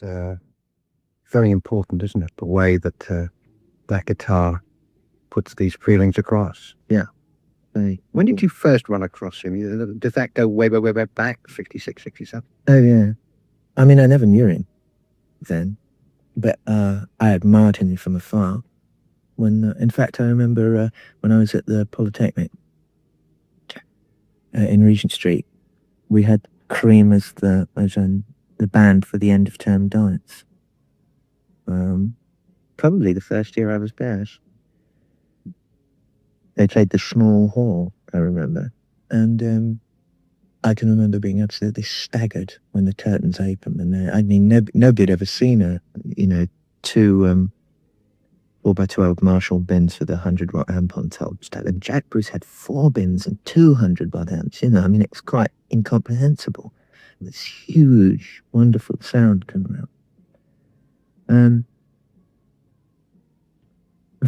Uh, Very important, isn't it? The way that that guitar puts these feelings across. Yeah. When did you first run across him? Does that go way, way, way, way back? 66, 67? Oh, yeah. I mean, I never knew him then, but I admired him from afar. In fact, I remember when I was at the Polytechnic in Regent Street, we had Cream as the band for the end of term dance. Probably the first year I was there. They played the small hall, I remember, and I can remember being absolutely staggered when the curtains opened, and I mean, nobody had ever seen two 4x12 Marshall bins with a 100-watt amp on top. And Jack Bruce had 4 bins and 200-watt amps. I mean, it's quite incomprehensible. This huge, wonderful sound coming out. In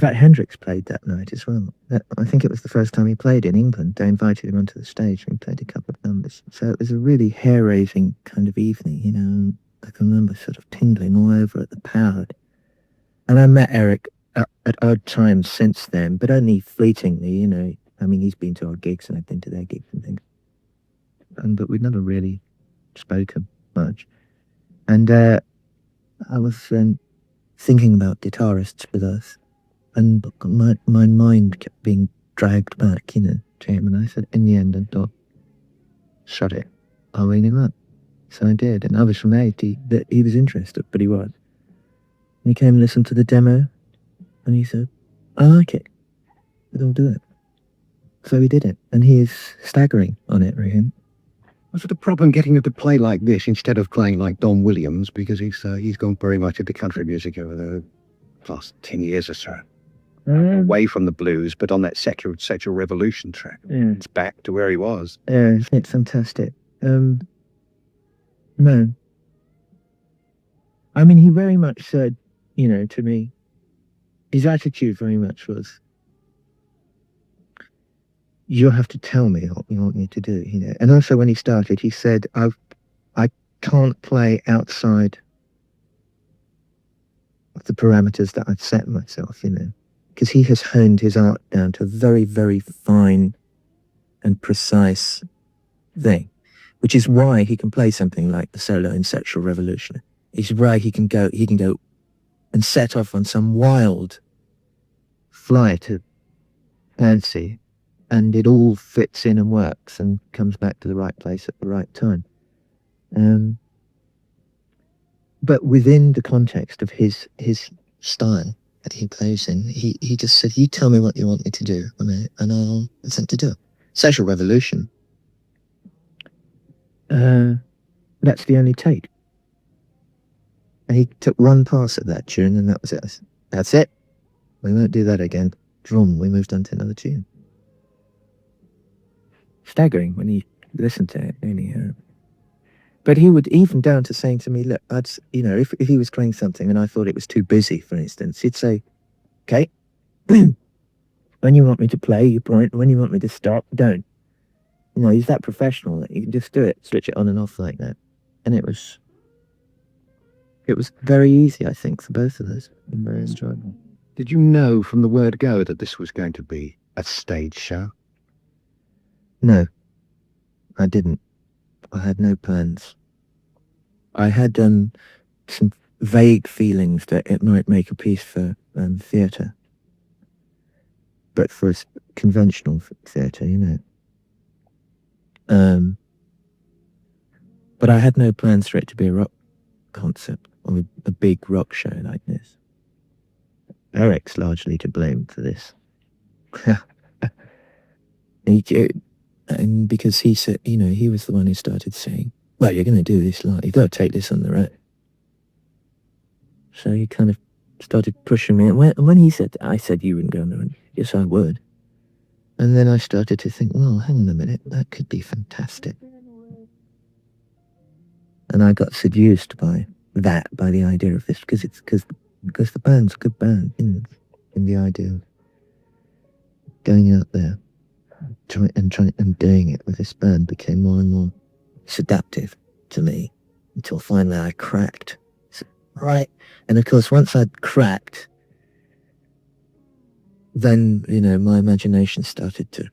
fact, Hendrix played that night as well. I think it was the first time he played in England. They invited him onto the stage and he played a couple of numbers. So it was a really hair-raising kind of evening, I can remember sort of tingling all over at the Powered. And I met Eric at odd times since then, but only fleetingly, I mean, he's been to our gigs and I've been to their gigs and things. But we'd never really spoken much. And I was thinking about guitarists with us, and my mind kept being dragged back, to him. And I said, in the end, I thought, shut it, I'll ring him up. So I did, and I was from that he was interested, but he was. And he came and listened to the demo, and he said, I like it, I'll do it. So he did it, and he is staggering on it, really. Was it a problem getting him to play like this instead of playing like Don Williams, because he's gone very much into country music over the last 10 years or so? Away from the blues, but on that sexual revolution track. Yeah. It's back to where he was. Yeah, it's fantastic. No. I mean, he very much said, to me, his attitude very much was, you'll have to tell me what you want me to do, And also when he started, he said, I can't play outside of the parameters that I've set myself, because he has honed his art down to a very, very fine and precise thing, which is why he can play something like the solo in Sexual Revolution. It's why he can go and set off on some wild flight of fancy, and it all fits in and works and comes back to the right place at the right time. But within the context of his style that he plays in, he just said, you tell me what you want me to do, and I'll attempt to do it. Sexual Revolution, that's the only take. And he took one pass at that tune, and that was it. That's it. We won't do that again. Drum, we moved on to another tune. Staggering when he listened to it, anyhow. But he would, even down to saying to me, look, if he was playing something and I thought it was too busy, for instance, he'd say, okay, when you want me to play, you point. When you want me to stop, don't. He's that professional that you can just do it, switch it on and off like that. And it was very easy, I think, for both of us, and very enjoyable. Did you know from the word go that this was going to be a stage show? No, I didn't. I had no plans. I had some vague feelings that it might make a piece for theatre, but for a conventional theatre, But I had no plans for it to be a rock concert or a big rock show like this. Eric's largely to blame for this. And because he said, he was the one who started saying, well, you're going to do this live. You've got to take this on the road. So he kind of started pushing me. And when he said, I said you wouldn't go on the road. Yes, I would. And then I started to think, well, hang on a minute. That could be fantastic. And I got seduced by the idea of this, because the band's a good band, in the idea of going out there and doing it with this band became more and more seductive to me, until finally I cracked. right. And of course, once I'd cracked, then, my imagination started to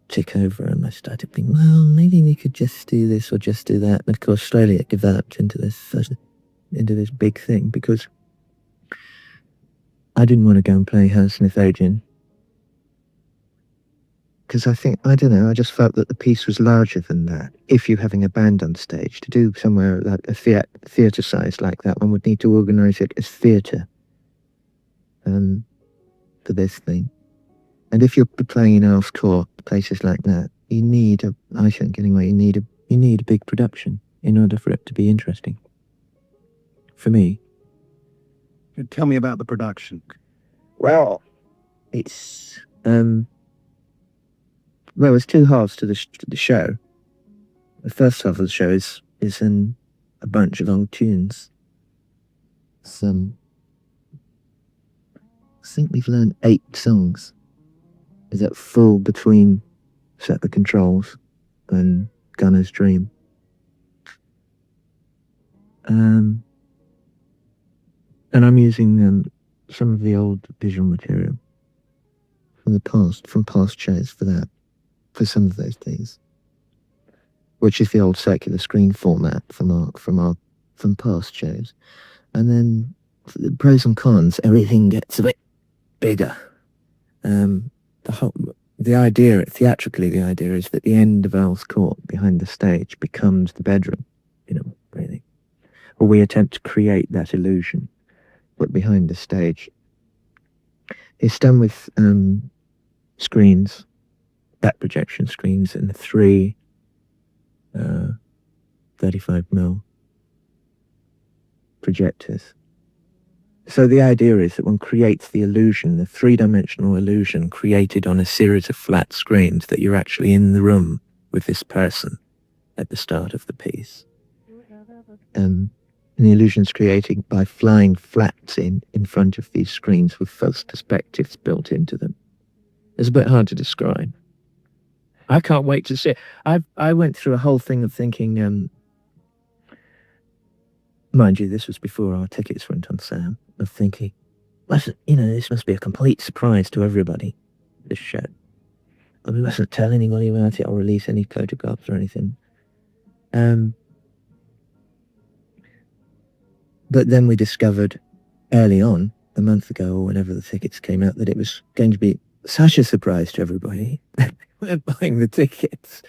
tick over and I started thinking, well, maybe we could just do this or just do that. And of course, slowly it developed into this big thing because I didn't want to go and play Hammersmith Odeon because I don't know, I just felt that the piece was larger than that. If you're having a band on stage, to do somewhere like a theatre size like that, one would need to organise it as theatre for this thing. And if you're playing in Earl's Court, places like that, I think anyway, you need a big production in order for it to be interesting. For me. Tell me about the production. Well, it's there's two halves to the show. The first half of the show is in a bunch of old tunes. I think we've learned 8 songs. Is that full between Set the Controls and Gunner's Dream. And I'm using some of the old visual material from past shows for some of those things, which is the old circular screen format from past shows. And then the pros and cons, everything gets a bit bigger. Theatrically, the idea is that the end of Earl's Court behind the stage becomes the bedroom, really. Or we attempt to create that illusion, but behind the stage. It's done with screens, back projection screens, and 3 35mm projectors. So the idea is that one creates the illusion, the 3-dimensional illusion created on a series of flat screens, that you're actually in the room with this person at the start of the piece. And the illusion's created by flying flats in front of these screens with false perspectives built into them. It's a bit hard to describe. I can't wait to see it. I went through a whole thing of thinking, mind you, this was before our tickets went on sale, of thinking, this must be a complete surprise to everybody, this show. And we mustn't tell anybody about it or release any photographs or anything. But then we discovered early on, a month ago or whenever the tickets came out, that it was going to be such a surprise to everybody. They weren't buying the tickets.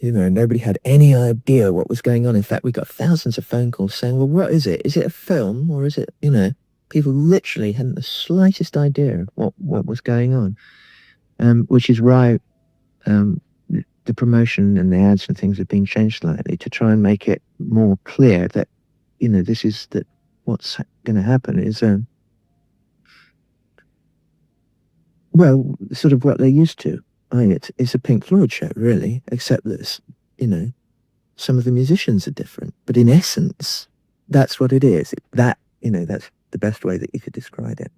Nobody had any idea what was going on. In fact, we got thousands of phone calls saying, well, what is it? Is it a film or is it, people literally hadn't the slightest idea of what was going on. Which is why the promotion and the ads and things have been changed slightly to try and make it more clear that, this is that what's going to happen is, sort of what they're used to. It's a Pink Floyd show, really, except that, some of the musicians are different. But in essence, that's what it is. That's the best way that you could describe it.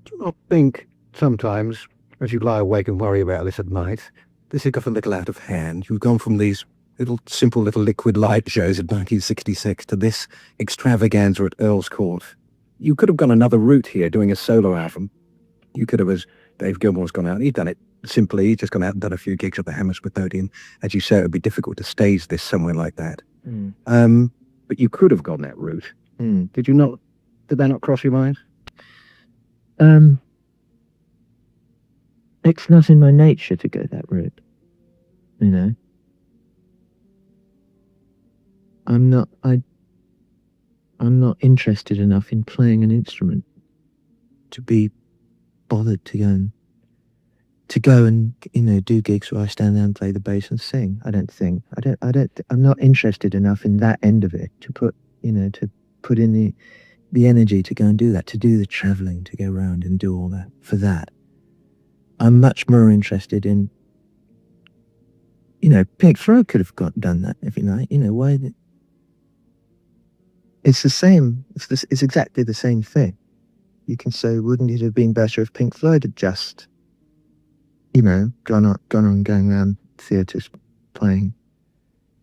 Do you not think sometimes, as you lie awake and worry about this at night, this has got a little out of hand? You've gone from these simple little liquid light shows in 1966 to this extravaganza at Earl's Court. You could have gone another route here, doing a solo album. You could have, as Dave Gilmour's gone out, he'd done it simply, he's just gone out and done a few gigs at the Hammersmith Odeon. As you say, it would be difficult to stage this somewhere like that. But you could have gone that route. Did you not? Did that not cross your mind? It's not in my nature to go that route. I'm not interested enough in playing an instrument to be bothered to go and do gigs where I stand there and play the bass and sing. I'm not interested enough in that end of it to put in the energy to go and do that, to do the traveling, to go around and do all that for that. I'm much more interested in, Pink Floyd could have done that every night. Why? It's the same. It's exactly the same thing. You can say, wouldn't it have been better if Pink Floyd had just, gone on going around theatres playing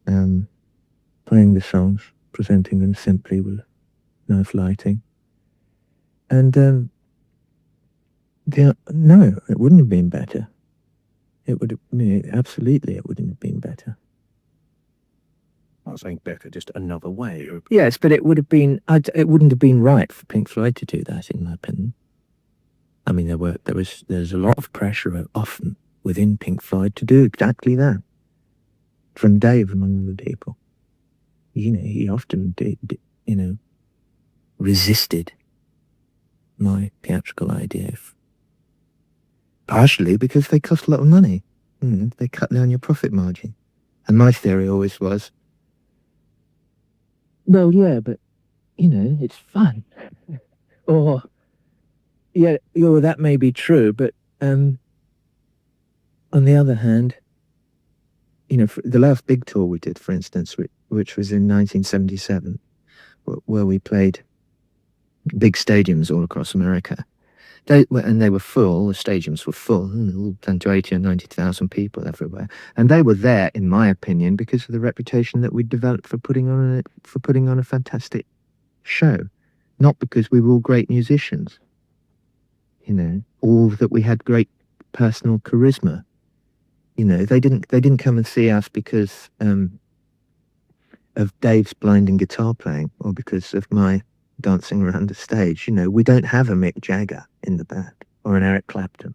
the songs, presenting them simply with nice lighting. And no, it wouldn't have been better. It would have, absolutely, it wouldn't have been better. I'm not saying better, just another way. Yes, but it would have been. It wouldn't have been right for Pink Floyd to do that, in my opinion. I mean, there's a lot of pressure often within Pink Floyd to do exactly that. From Dave, among other people, he often did, resisted my theatrical ideas. Partially because they cost a lot of money. They cut down your profit margin. And my theory always was, well, yeah, but, it's fun. Or, yeah, that may be true, but on the other hand, for the last big tour we did, for instance, which was in 1977, where we played big stadiums all across America, they were full. The stadiums were full, down to 80 or 90,000 people everywhere, and they were there, in my opinion, because of the reputation that we'd developed for putting on a fantastic show, not because we were all great musicians, or that we had great personal charisma. They didn't come and see us because of Dave's blinding guitar playing or because of my dancing around the stage. We don't have a Mick Jagger in the band or an Eric Clapton.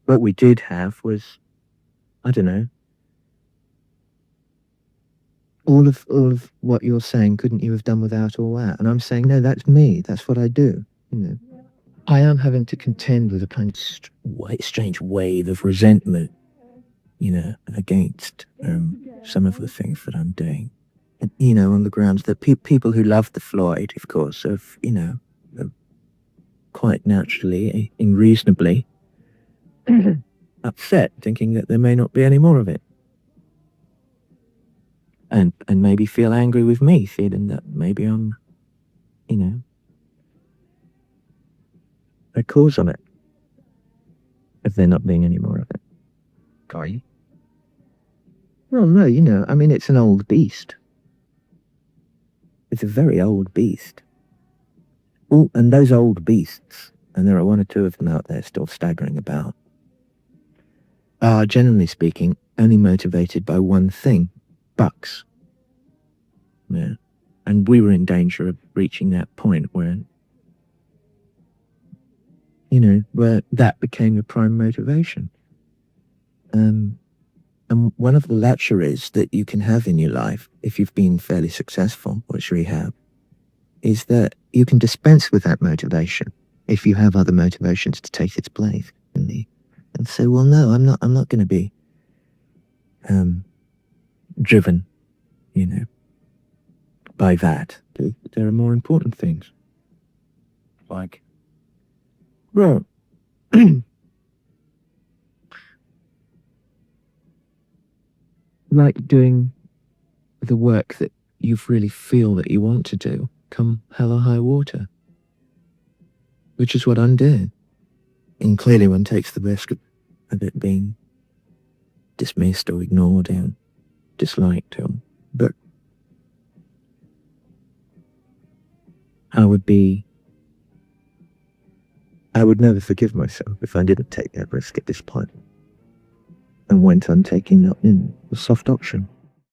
What we did have was, I don't know, all of what you're saying, couldn't you have done without all that? And I'm saying, no, that's me. That's what I do. I am having to contend with a kind of strange wave of resentment, against some of the things that I'm doing. And, on the grounds that people who love the Floyd, of course, have, quite naturally and reasonably upset, thinking that there may not be any more of it. And maybe feel angry with me, feeling that maybe I'm, a cause of it, if there not being any more of it. Are you? Well, no, I mean, it's an old beast. It's a very old beast. Oh, and those old beasts, and there are one or two of them out there still staggering about, are, generally speaking, only motivated by one thing: bucks. Yeah. And we were in danger of reaching that point where, where that became the prime motivation. And one of the luxuries that you can have in your life, if you've been fairly successful, which we have, is that you can dispense with that motivation if you have other motivations to take its place. And say, well, no, I'm not going to be driven, by that. There are more important things. Like? Well, like doing the work that you really feel that you want to do, come hell or high water. Which is what I'm doing. And clearly one takes the risk of it being dismissed or ignored and disliked. But I would never forgive myself if I didn't take that risk at this point and went on taking the soft option.